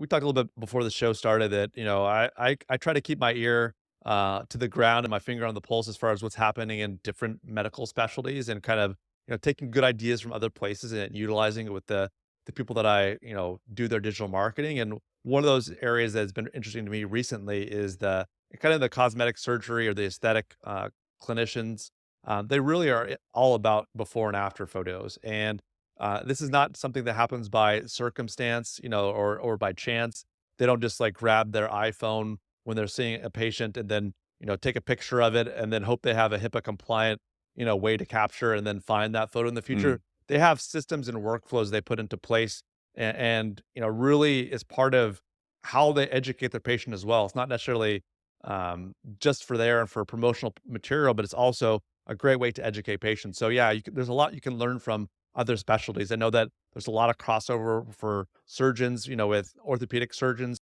we talked a little bit before the show started that, I try to keep my ear to the ground and my finger on the pulse as far as what's happening in different medical specialties and kind of, taking good ideas from other places and utilizing it with the people that do their digital marketing. And one of those areas that's been interesting to me recently is the kind of the cosmetic surgery or the aesthetic clinicians. They really are all about before and after photos. And this is not something that happens by circumstance, or by chance. They don't just like grab their iPhone when they're seeing a patient and then, take a picture of it and then hope they have a HIPAA compliant, way to capture and then find that photo in the future. Mm, They have systems and workflows they put into place and really is part of how they educate their patient as well. It's not necessarily just for there and for promotional material, but it's also a great way to educate patients. So yeah, there's a lot you can learn from other specialties. I know that there's a lot of crossover for surgeons, with orthopedic surgeons